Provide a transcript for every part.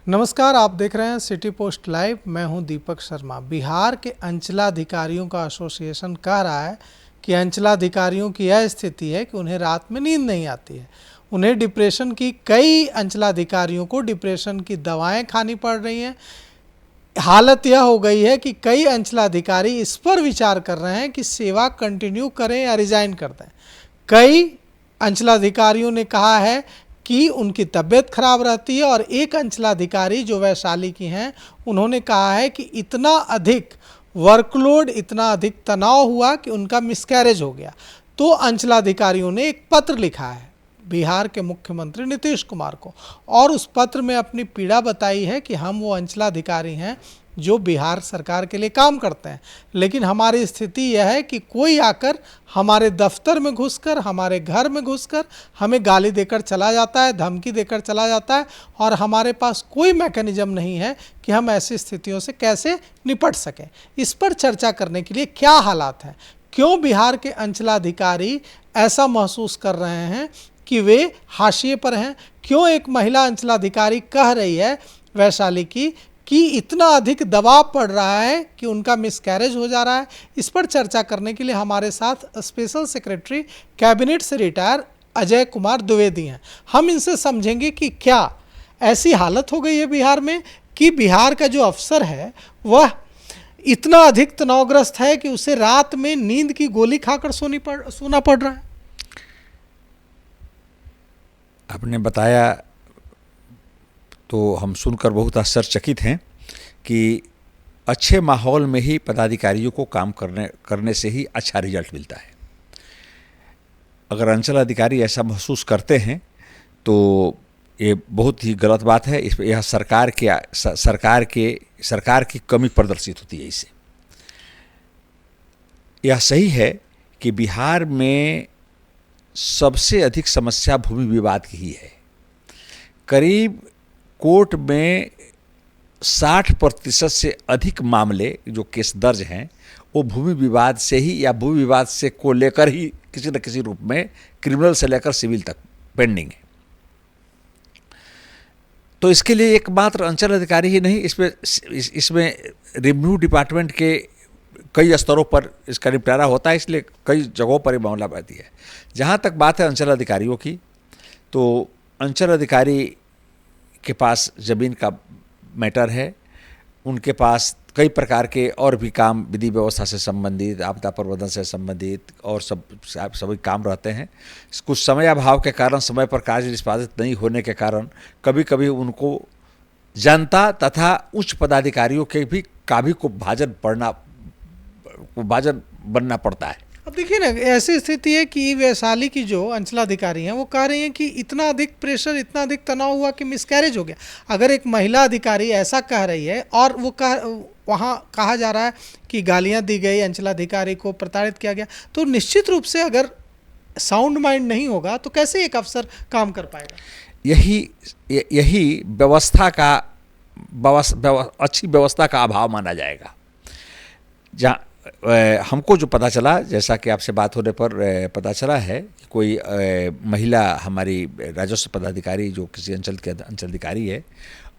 नमस्कार, आप देख रहे हैं सिटी पोस्ट लाइव। मैं हूं दीपक शर्मा। बिहार के अंचलाधिकारियों का एसोसिएशन कह रहा है कि अंचलाधिकारियों की यह स्थिति है कि उन्हें रात में नींद नहीं आती है। उन्हें डिप्रेशन की, कई अंचलाधिकारियों को डिप्रेशन की दवाएं खानी पड़ रही हैं। हालत यह हो गई है कि कई अंचलाधिकारी इस पर विचार कर रहे हैं कि सेवा कंटिन्यू करें या रिजाइन कर दें। कई अंचलाधिकारियों ने कहा है कि उनकी तबीयत खराब रहती है, और एक अंचलाधिकारी जो वैशाली की हैं, उन्होंने कहा है कि इतना अधिक वर्कलोड, इतना अधिक तनाव हुआ कि उनका मिसकैरेज हो गया। तो अंचलाधिकारियों ने एक पत्र लिखा है बिहार के मुख्यमंत्री नीतीश कुमार को, और उस पत्र में अपनी पीड़ा बताई है कि हम वो अंचलाधिकारी हैं जो बिहार सरकार के लिए काम करते हैं, लेकिन हमारी स्थिति यह है कि कोई आकर हमारे दफ्तर में घुसकर, हमारे घर में घुसकर हमें गाली देकर चला जाता है, धमकी देकर चला जाता है, और हमारे पास कोई मैकेनिज्म नहीं है कि हम ऐसी स्थितियों से कैसे निपट सकें। इस पर चर्चा करने के लिए क्या हालात हैं, क्यों बिहार के अंचलाधिकारी ऐसा महसूस कर रहे हैं कि वे हाशिए पर हैं, क्यों एक महिला अंचलाधिकारी कह रही है वैशाली की कि इतना अधिक दबाव पड़ रहा है कि उनका मिसकैरेज हो जा रहा है। इस पर चर्चा करने के लिए हमारे साथ स्पेशल सेक्रेटरी कैबिनेट से रिटायर अजय कुमार द्विवेदी हैं। हम इनसे समझेंगे कि क्या ऐसी हालत हो गई है बिहार में कि बिहार का जो अफसर है वह इतना अधिक तनावग्रस्त है कि उसे रात में नींद की गोली खाकर सोना पड़ रहा है। आपने बताया तो हम सुनकर बहुत आश्चर्यचकित हैं कि अच्छे माहौल में ही पदाधिकारियों को काम करने से ही अच्छा रिजल्ट मिलता है। अगर अंचल अधिकारी ऐसा महसूस करते हैं तो ये बहुत ही गलत बात है। यह सरकार की कमी प्रदर्शित होती है इससे। यह सही है कि बिहार में सबसे अधिक समस्या भूमि विवाद की ही है। करीब कोर्ट में 60% से अधिक मामले जो केस दर्ज हैं वो भूमि विवाद से ही, या भूमि विवाद से को लेकर ही किसी न किसी रूप में, क्रिमिनल से लेकर सिविल तक पेंडिंग है। तो इसके लिए एकमात्र अंचल अधिकारी ही नहीं, इसमें रेवेन्यू डिपार्टमेंट के कई स्तरों पर इसका निपटारा होता है, इसलिए कई जगहों पर ये मामला बढ़ती है। जहाँ तक बात है अंचल अधिकारियों की, तो अंचल अधिकारी के पास ज़मीन का मैटर है, उनके पास कई प्रकार के और भी काम, विधि व्यवस्था से संबंधित, आपदा प्रबंधन से संबंधित और सभी काम रहते हैं। कुछ समय अभाव के कारण, समय पर कार्य निष्पादित नहीं होने के कारण कभी कभी उनको जनता तथा उच्च पदाधिकारियों के भी को भाजन बनना पड़ता है। अब देखिए ना, ऐसी स्थिति है कि वैशाली की जो अंचलाधिकारी हैं वो कह रही हैं कि इतना अधिक प्रेशर, इतना अधिक तनाव हुआ कि मिसकैरेज हो गया। अगर एक महिला अधिकारी ऐसा कह रही है और वहाँ कहा जा रहा है कि गालियाँ दी गई, अंचलाधिकारी को प्रताड़ित किया गया, तो निश्चित रूप से अगर साउंड माइंड नहीं होगा तो कैसे एक अफसर काम कर पाएगा। यही अच्छी व्यवस्था का अभाव माना जाएगा। जहाँ हमको जो पता चला, जैसा कि आपसे बात होने पर पता चला है कि कोई महिला हमारी राजस्व पदाधिकारी जो किसी अंचल के अंचलाधिकारी है,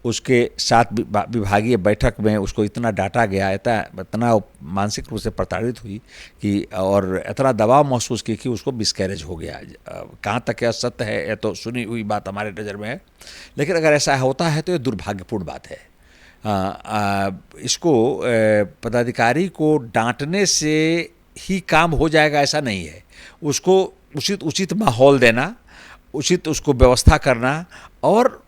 उसके साथ विभागीय बैठक में उसको इतना डांटा गया, इतना मानसिक रूप से प्रताड़ित हुई कि, और इतना दबाव महसूस की कि उसको मिसकैरेज हो गया। कहाँ तक यह सत्य है, यह तो सुनी हुई बात हमारे नज़र में है, लेकिन अगर ऐसा होता है तो ये दुर्भाग्यपूर्ण बात है। इसको पदाधिकारी को डांटने से ही काम हो जाएगा ऐसा नहीं है। उसको उचित माहौल देना, उचित उसको व्यवस्था करना, और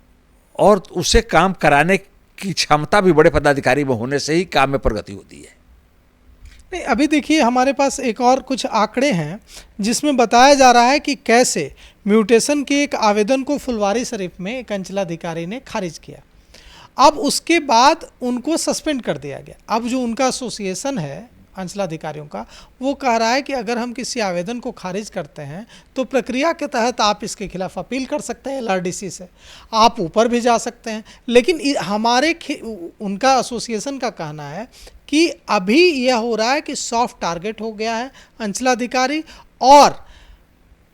उससे काम कराने की क्षमता भी बड़े पदाधिकारी में होने से ही काम में प्रगति होती है। नहीं, अभी देखिए हमारे पास एक और कुछ आंकड़े हैं जिसमें बताया जा रहा है कि कैसे म्यूटेशन के एक आवेदन को फुलवारीशरीफ में एक अंचलाधिकारी ने खारिज किया। अब उसके बाद उनको सस्पेंड कर दिया गया। अब जो उनका एसोसिएशन है अंचलाधिकारियों का, वो कह रहा है कि अगर हम किसी आवेदन को खारिज करते हैं तो प्रक्रिया के तहत आप इसके खिलाफ अपील कर सकते हैं LRDC से, आप ऊपर भी जा सकते हैं। लेकिन उनका एसोसिएशन का कहना है कि अभी यह हो रहा है कि सॉफ्ट टारगेट हो गया है अंचलाधिकारी, और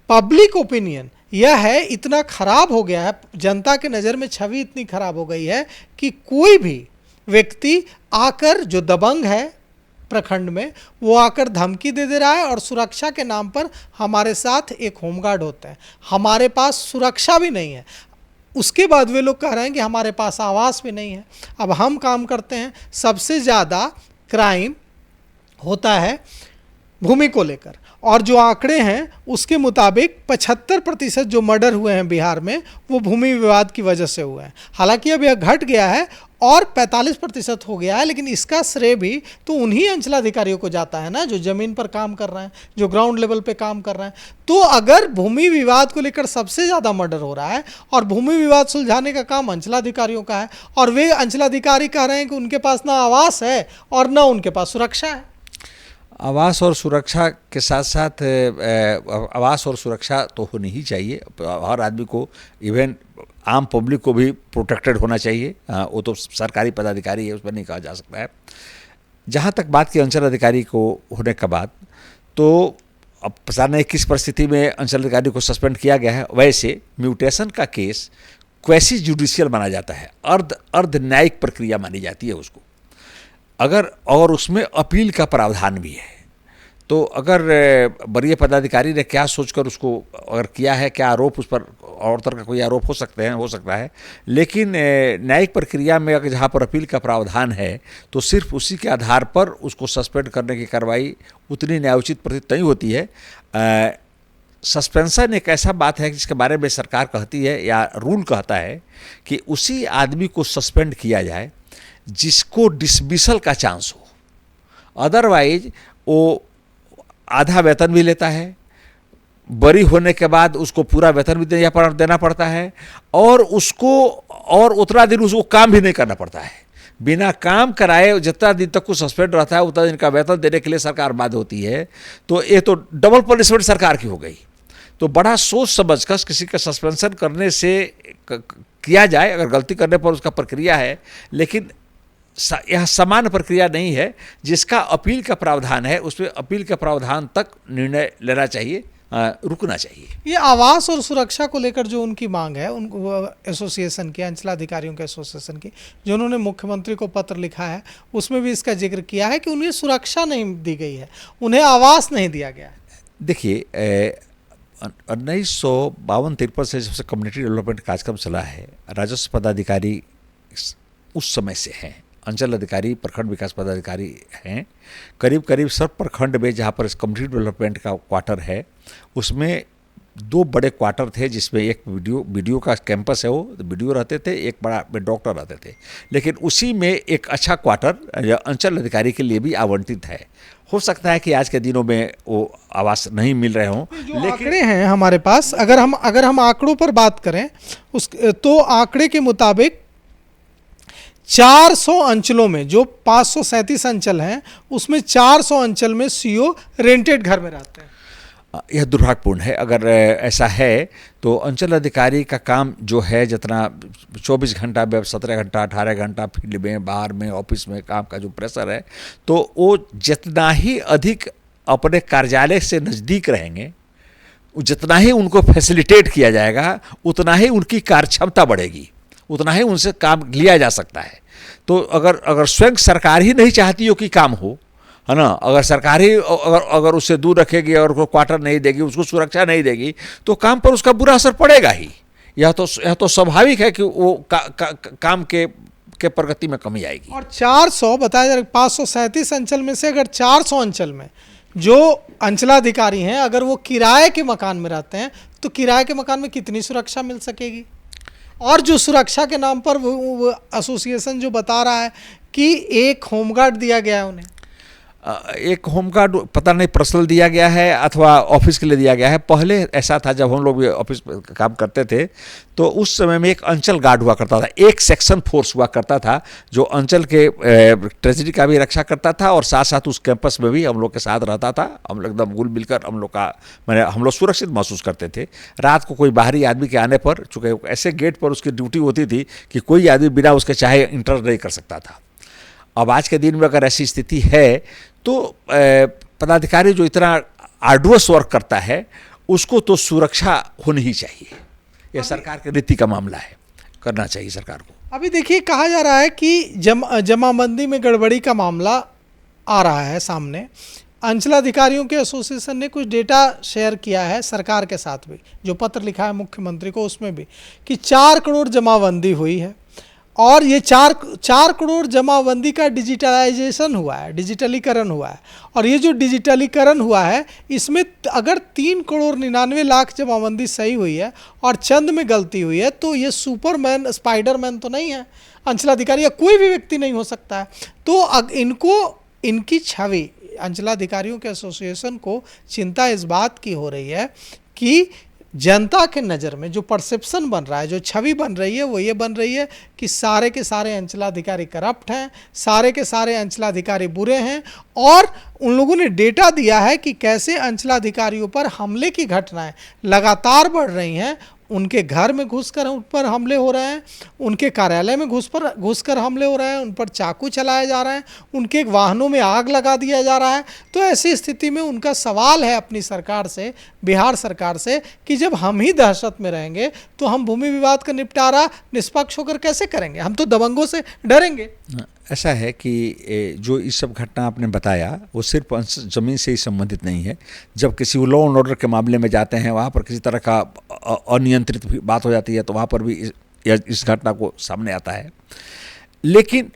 पब्लिक ओपिनियन यह है इतना खराब हो गया है, जनता के नज़र में छवि इतनी खराब हो गई है कि कोई भी व्यक्ति आकर जो दबंग है प्रखंड में, वो आकर धमकी दे रहा है और सुरक्षा के नाम पर हमारे साथ एक होमगार्ड होते हैं। हमारे पास सुरक्षा भी नहीं है, उसके बाद वे लोग कह रहे हैं कि हमारे पास आवास भी नहीं है। अब हम काम करते हैं, सबसे ज़्यादा क्राइम होता है भूमि को लेकर, और जो आंकड़े हैं उसके मुताबिक 75% जो मर्डर हुए हैं बिहार में वो भूमि विवाद की वजह से हुए हैं। हालांकि अब यह घट गया है और 45% हो गया है, लेकिन इसका श्रेय भी तो उन्हीं अंचलाधिकारियों को जाता है ना, जो ज़मीन पर काम कर रहे हैं, जो ग्राउंड लेवल पे काम कर रहे हैं। तो अगर भूमि विवाद को लेकर सबसे ज़्यादा मर्डर हो रहा है और भूमि विवाद सुलझाने का काम अंचलाधिकारियों का है, और वे अंचलाधिकारी कह रहे हैं कि उनके पास ना आवास है और ना उनके पास सुरक्षा है। आवास और सुरक्षा के साथ साथ आवास और सुरक्षा तो होनी ही चाहिए, हर आदमी को, इवन आम पब्लिक को भी प्रोटेक्टेड होना चाहिए। वो तो सरकारी पदाधिकारी है, उस पर नहीं कहा जा सकता है। जहाँ तक बात की अंचल अधिकारी को होने का बात, तो अब पता नहीं किस परिस्थिति में अंचल अधिकारी को सस्पेंड किया गया है। वैसे म्यूटेशन का केस क्वैसी जुडिशियल माना जाता है, अर्ध न्यायिक प्रक्रिया मानी जाती है उसको, अगर और उसमें अपील का प्रावधान भी है। तो अगर वरीय पदाधिकारी ने क्या सोचकर उसको अगर किया है, क्या आरोप उस पर और तरह का कोई आरोप हो सकता है, लेकिन न्यायिक प्रक्रिया में अगर जहाँ पर अपील का प्रावधान है तो सिर्फ उसी के आधार पर उसको सस्पेंड करने की कार्रवाई उतनी न्यायोचित प्रतीत नहीं होती है। सस्पेंशन एक ऐसा बात है जिसके बारे में सरकार कहती है या रूल कहता है कि उसी आदमी को सस्पेंड किया जाए जिसको डिसमिसल का चांस हो, अदरवाइज वो आधा वेतन भी लेता है, बरी होने के बाद उसको पूरा वेतन भी देना पड़ता है, और उसको और उतना दिन उसको काम भी नहीं करना पड़ता है। बिना काम कराए जितना दिन तक को सस्पेंड रहता है उतना दिन का वेतन देने के लिए सरकार बाध्य होती है। तो ये तो डबल पनिशमेंट सरकार की हो गई। तो बड़ा सोच समझकर किसी का सस्पेंशन करने से किया जाए, अगर गलती करने पर उसका प्रक्रिया है, लेकिन यह समान प्रक्रिया नहीं है। जिसका अपील का प्रावधान है उसमें अपील के प्रावधान तक निर्णय लेना चाहिए, रुकना चाहिए। ये आवास और सुरक्षा को लेकर जो उनकी मांग है, उनको एसोसिएशन की, अंचलाधिकारियों के एसोसिएशन की, जो उन्होंने मुख्यमंत्री को पत्र लिखा है, उसमें भी इसका जिक्र किया है कि उन्हें सुरक्षा नहीं दी गई है, उन्हें आवास नहीं दिया गया है। देखिए, 1952-53 से जब से कम्युनिटी डेवलपमेंट कार्यक्रम चला है, राजस्व पदाधिकारी उस समय से हैं, अंचल अधिकारी प्रखंड विकास पदाधिकारी हैं। करीब करीब सब प्रखंड में जहाँ पर कम्युनिटी डेवलपमेंट का क्वार्टर है उसमें 2 बड़े क्वार्टर थे, जिसमें एक बीडीओ का कैंपस है, वो बीडीओ रहते थे, एक बड़ा में डॉक्टर रहते थे। लेकिन उसी में एक अच्छा क्वार्टर अंचल अधिकारी के लिए भी आवंटित है। हो सकता है कि आज के दिनों में वो आवास नहीं मिल रहे हों, लेकिन आंकड़े हैं हमारे पास, अगर हम आंकड़ों पर बात करें तो आंकड़े के मुताबिक 400 अंचलों में, जो 537 अंचल हैं, उसमें 400 अंचल में सीओ रेंटेड घर में रहते हैं। यह दुर्भाग्यपूर्ण है। अगर ऐसा है तो अंचल अधिकारी का काम जो है, जितना 24 घंटा, 17 घंटा, 18 घंटा फील्ड में, बाहर में, ऑफिस में काम का जो प्रेशर है, तो वो जितना ही अधिक अपने कार्यालय से नज़दीक रहेंगे, जितना ही उनको फैसिलिटेट किया जाएगा, उतना ही उनकी कार्यक्षमता बढ़ेगी, उतना ही उनसे काम लिया जा सकता है। तो अगर स्वयं सरकार ही नहीं चाहती हो कि काम हो, है ना, अगर सरकार ही अगर उससे दूर रखेगी और उसको क्वार्टर नहीं देगी, उसको सुरक्षा नहीं देगी, तो काम पर उसका बुरा असर पड़ेगा ही। यह तो स्वाभाविक है कि वो काम के प्रगति में कमी आएगी। और 400 बताया जा रहा है, 537 अंचल में से अगर 400 अंचल में जो अंचलाधिकारी हैं, अगर वो किराए के मकान में रहते हैं, तो किराए के मकान में कितनी सुरक्षा मिल सकेगी? और जो सुरक्षा के नाम पर वो एसोसिएशन जो बता रहा है कि एक होमगार्ड दिया गया है उन्हें, एक होमगार्ड पता नहीं पर्सनल दिया गया है अथवा ऑफिस के लिए दिया गया है। पहले ऐसा था, जब हम लोग भी ऑफिस में काम करते थे, तो उस समय में एक अंचल गार्ड हुआ करता था, एक सेक्शन फोर्स हुआ करता था, जो अंचल के ट्रेजरी का भी रक्षा करता था और साथ साथ उस कैंपस में भी हम लोग के साथ रहता था। हम लोग एकदम घुल मिलकर हम लोग सुरक्षित महसूस करते थे। रात को कोई बाहरी आदमी के आने पर, चूँकि ऐसे गेट पर उसकी ड्यूटी होती थी कि कोई आदमी बिना उसके चाहे इंटर नहीं कर सकता था। अब आज के दिन में अगर ऐसी स्थिति है तो पदाधिकारी जो इतना आर्डुअस वर्क करता है, उसको तो सुरक्षा होनी ही चाहिए। यह सरकार की नीति का मामला है, करना चाहिए सरकार को। अभी देखिए कहा जा रहा है कि जमाबंदी में गड़बड़ी का मामला आ रहा है सामने। अंचलाधिकारियों के एसोसिएशन ने कुछ डेटा शेयर किया है सरकार के साथ भी, जो पत्र लिखा है मुख्यमंत्री को उसमें भी, कि 4 करोड़ जमाबंदी हुई है और ये 4 करोड़ जमाबंदी का डिजिटलाइजेशन हुआ है, डिजिटलीकरण हुआ है। और ये जो डिजिटलीकरण हुआ है इसमें अगर 3 करोड़ 99 लाख जमाबंदी सही हुई है और चंद में गलती हुई है तो ये सुपरमैन स्पाइडरमैन तो नहीं है, अंचलाधिकारी या कोई भी व्यक्ति नहीं हो सकता है। तो इनकी छवि, अंचलाधिकारियों के एसोसिएशन को चिंता इस बात की हो रही है कि जनता के नज़र में जो परसेप्शन बन रहा है, जो छवि बन रही है, वो ये बन रही है कि सारे के सारे अंचलाधिकारी करप्ट हैं, सारे के सारे अंचलाधिकारी बुरे हैं। और उन लोगों ने डेटा दिया है कि कैसे अंचलाधिकारियों पर हमले की घटनाएं लगातार बढ़ रही हैं। उनके घर में घुसकर उन पर हमले हो रहे हैं, उनके कार्यालय में घुसकर हमले हो रहे हैं, उन पर चाकू चलाए जा रहे हैं, उनके वाहनों में आग लगा दिया जा रहा है। तो ऐसी स्थिति में उनका सवाल है अपनी सरकार से, बिहार सरकार से, कि जब हम ही दहशत में रहेंगे तो हम भूमि विवाद का निपटारा निष्पक्ष होकर कैसे करेंगे? हम तो दबंगों से डरेंगे। ऐसा है कि जो इस सब घटना आपने बताया वो सिर्फ ज़मीन से ही संबंधित नहीं है। जब किसी लॉ एंड ऑर्डर के मामले में जाते हैं, वहाँ पर किसी तरह का अनियंत्रित बात हो जाती है तो वहाँ पर भी इस घटना को सामने आता है। लेकिन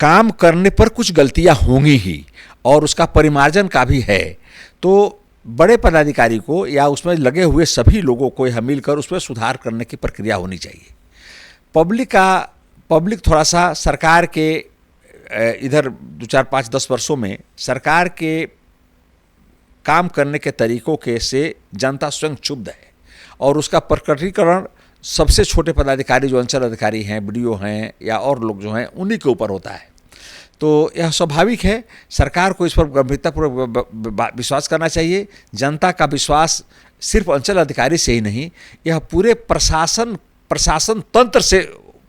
काम करने पर कुछ गलतियाँ होंगी ही और उसका परिमार्जन का भी है। तो बड़े पदाधिकारी को या उसमें लगे हुए सभी लोगों को यह मिलकर उसमें सुधार करने की प्रक्रिया होनी चाहिए। पब्लिक थोड़ा सा सरकार के इधर 2, 4, 5, 10 वर्षों में सरकार के काम करने के तरीकों के से जनता स्वयं क्षुब्ध है और उसका प्रकटीकरण सबसे छोटे पदाधिकारी जो अंचल अधिकारी हैं, बीडीओ हैं या और लोग जो हैं, उन्हीं के ऊपर होता है। तो यह स्वाभाविक है, सरकार को इस पर गंभीरतापूर्वक विश्वास करना चाहिए। जनता का विश्वास सिर्फ अंचल अधिकारी से ही नहीं, यह पूरे प्रशासन तंत्र से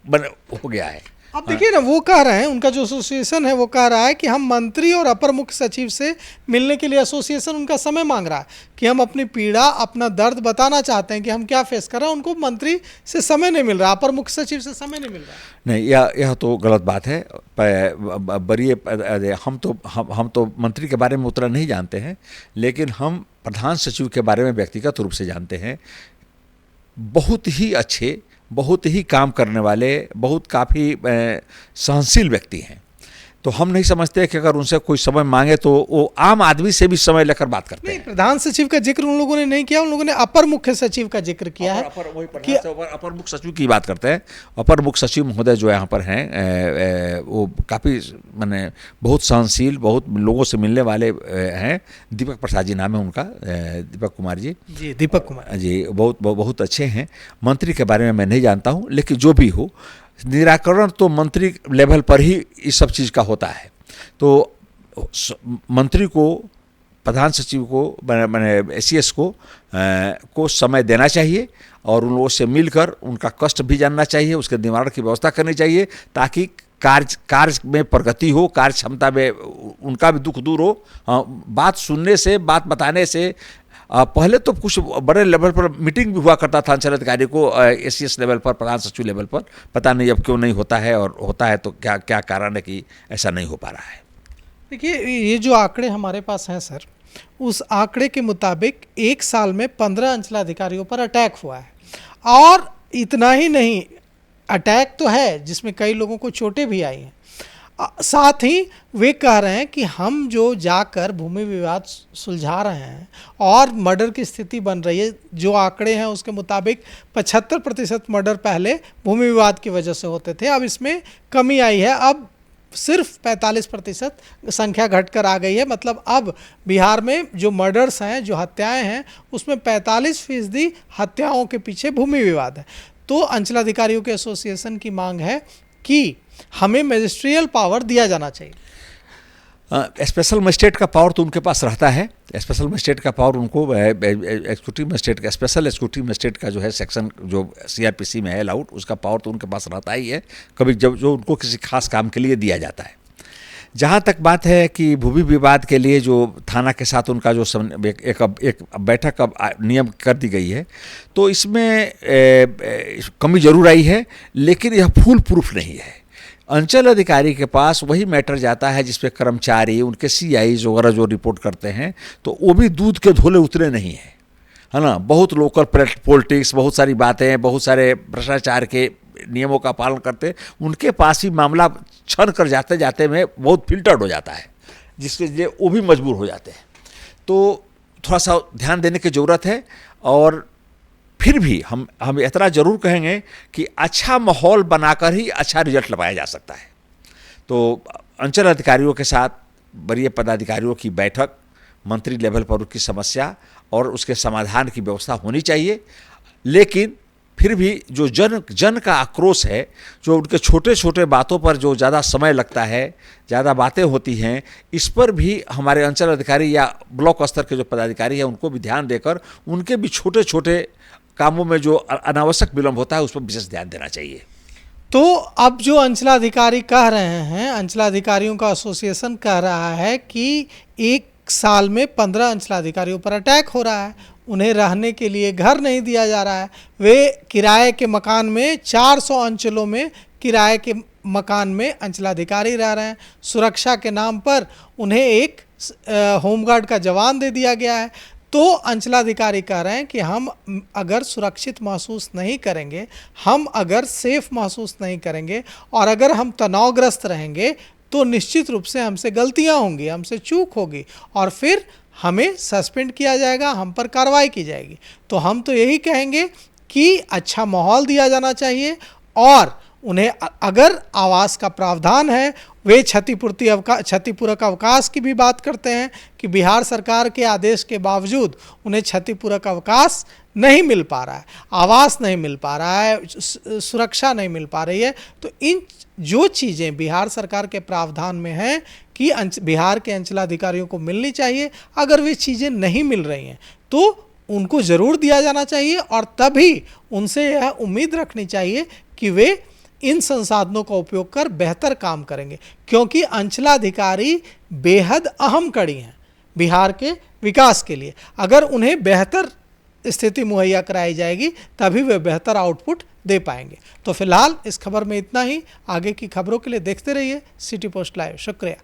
हो गया है। अब देखिए ना, वो कह रहे हैं, उनका जो एसोसिएशन है वो कह रहा है कि हम मंत्री और अपर मुख्य सचिव से मिलने के लिए एसोसिएशन उनका समय मांग रहा है कि हम अपनी पीड़ा, अपना दर्द बताना चाहते हैं कि हम क्या फेस कर रहे हैं। उनको मंत्री से समय नहीं मिल रहा, अपर मुख्य सचिव से समय नहीं मिल रहा। नहीं, यह तो गलत बात है। हम तो मंत्री के बारे में उतना नहीं जानते हैं, लेकिन हम प्रधान सचिव के बारे में व्यक्तिगत रूप से जानते हैं। बहुत ही अच्छे, बहुत ही काम करने वाले, काफ़ी सहनशील व्यक्ति हैं। तो हम नहीं समझते कि अगर उनसे कोई समय मांगे तो वो आम आदमी से भी समय लेकर बात करते हैं। प्रधान सचिव का जिक्र उन लोगों ने नहीं किया, उन लोगों ने अपर मुख्य सचिव का जिक्र किया है। अपर मुख्य सचिव की बात करते हैं। अपर मुख्य सचिव महोदय जो यहाँ पर हैं वो काफ़ी बहुत सहनशील, बहुत लोगों से मिलने वाले हैं। दीपक प्रसाद जी नाम है उनका, दीपक कुमार जी। जी, दीपक कुमार जी बहुत अच्छे हैं। मंत्री के बारे में मैं नहीं जानता हूँ, लेकिन जो भी हो, निराकरण तो मंत्री लेवल पर ही इस सब चीज़ का होता है। तो मंत्री को, प्रधान सचिव को, एसीएस को समय देना चाहिए और उन लोगों से मिलकर उनका कष्ट भी जानना चाहिए, उसके निवारण की व्यवस्था करनी चाहिए, ताकि कार्य में प्रगति हो, कार्य क्षमता में उनका भी दुख दूर हो। बात सुनने से, बात बताने से, पहले तो कुछ बड़े लेवल पर मीटिंग भी हुआ करता था अंचल अधिकारी को, एसीएस लेवल पर, प्रधान सचिव लेवल पर। पता नहीं अब क्यों नहीं होता है, और होता है तो क्या कारण है कि ऐसा नहीं हो पा रहा है। देखिए, ये जो आंकड़े हमारे पास हैं सर, उस आंकड़े के मुताबिक 1 साल में 15 अंचलाधिकारियों पर अटैक हुआ है। और इतना ही नहीं, अटैक तो है जिसमें कई लोगों को चोटें भी आई हैं। साथ ही वे कह रहे हैं कि हम जो जाकर भूमि विवाद सुलझा रहे हैं और मर्डर की स्थिति बन रही है, जो आंकड़े हैं उसके मुताबिक 75% मर्डर पहले भूमि विवाद की वजह से होते थे, अब इसमें कमी आई है। अब सिर्फ 45% संख्या घटकर आ गई है। मतलब अब बिहार में जो मर्डर्स हैं, जो हत्याएं हैं, उसमें 45% हत्याओं के पीछे भूमि विवाद है। तो अंचलाधिकारियों के एसोसिएशन की मांग है कि हमें मैजिस्ट्रियल पावर दिया जाना चाहिए। स्पेशल मजिस्ट्रेट का पावर तो उनके पास रहता है। स्पेशल मजिस्ट्रेट का पावर उनको एक्जीक्यूटिव मजिस्ट्रेट का, स्पेशल एक्जीक्यूटिव मजिस्ट्रेट का जो है सेक्शन, जो सीआरपीसी में है अलाउड, उसका पावर तो उनके पास रहता ही है, कभी जब जो उनको किसी खास काम के लिए दिया जाता है। जहाँ तक बात है कि भूमि विवाद के लिए जो थाना के साथ उनका जो एक बैठक अब नियम कर दी गई है, तो इसमें कमी जरूर आई है, लेकिन यह फुल प्रूफ नहीं है। अंचल अधिकारी के पास वही मैटर जाता है जिसपे कर्मचारी, उनके CIs वगैरह जो रिपोर्ट करते हैं, तो वो भी दूध के धोले उतरे नहीं हैं, है ना। बहुत लोकल पॉलिटिक्स, बहुत सारी बातें, बहुत सारे भ्रष्टाचार के नियमों का पालन करते, उनके पास ही मामला छन कर जाते जाते में बहुत फिल्टर्ड हो जाता है, जिसके लिए वो भी मजबूर हो जाते हैं। तो थोड़ा सा ध्यान देने की ज़रूरत है। और फिर भी हम इतना जरूर कहेंगे कि अच्छा माहौल बनाकर ही अच्छा रिजल्ट लगाया जा सकता है। तो अंचल अधिकारियों के साथ वरीय पदाधिकारियों की बैठक, मंत्री लेवल पर उसकी समस्या और उसके समाधान की व्यवस्था होनी चाहिए। लेकिन फिर भी जो जन का आक्रोश है, जो उनके छोटे छोटे बातों पर जो ज़्यादा समय लगता है, ज़्यादा बातें होती हैं, इस पर भी हमारे अंचल अधिकारी या ब्लॉक स्तर के जो पदाधिकारी हैं उनको भी ध्यान देकर उनके भी छोटे छोटे कामों में जो अनावश्यक विलम्ब होता है उस पर विशेष ध्यान देना चाहिए। तो अब जो अंचलाधिकारी कह रहे हैं, अंचलाधिकारियों का एसोसिएशन कह रहा है कि एक साल में 15 अंचलाधिकारियों पर अटैक हो रहा है, उन्हें रहने के लिए घर नहीं दिया जा रहा है, वे किराए के मकान में 400 अंचलों में किराए के मकान में अंचलाधिकारी रह रहे हैं। सुरक्षा के नाम पर उन्हें एक होमगार्ड का जवान दे दिया गया है। तो अंचलाधिकारी कह रहे हैं कि हम अगर सुरक्षित महसूस नहीं करेंगे, हम अगर सेफ महसूस नहीं करेंगे और अगर हम तनावग्रस्त रहेंगे तो निश्चित रूप से हमसे गलतियां होंगी, हमसे चूक होगी और फिर हमें सस्पेंड किया जाएगा, हम पर कार्रवाई की जाएगी। तो हम तो यही कहेंगे कि अच्छा माहौल दिया जाना चाहिए और उन्हें अगर आवास का प्रावधान है, वे क्षतिपूरक अवकाश की भी बात करते हैं कि बिहार सरकार के आदेश के बावजूद उन्हें क्षतिपूरक अवकाश नहीं मिल पा रहा है, आवास नहीं मिल पा रहा है, सुरक्षा नहीं मिल पा रही है। तो इन जो चीज़ें बिहार सरकार के प्रावधान में हैं कि बिहार के अंचलाधिकारियों को मिलनी चाहिए, अगर वे चीज़ें नहीं मिल रही हैं तो उनको ज़रूर दिया जाना चाहिए और तभी उनसे यह उम्मीद रखनी चाहिए कि वे इन संसाधनों का उपयोग कर बेहतर काम करेंगे, क्योंकि अंचलाधिकारी बेहद अहम कड़ी हैं बिहार के विकास के लिए। अगर उन्हें बेहतर स्थिति मुहैया कराई जाएगी तभी वे बेहतर आउटपुट दे पाएंगे। तो फिलहाल इस खबर में इतना ही। आगे की खबरों के लिए देखते रहिए सिटी पोस्ट लाइव। शुक्रिया।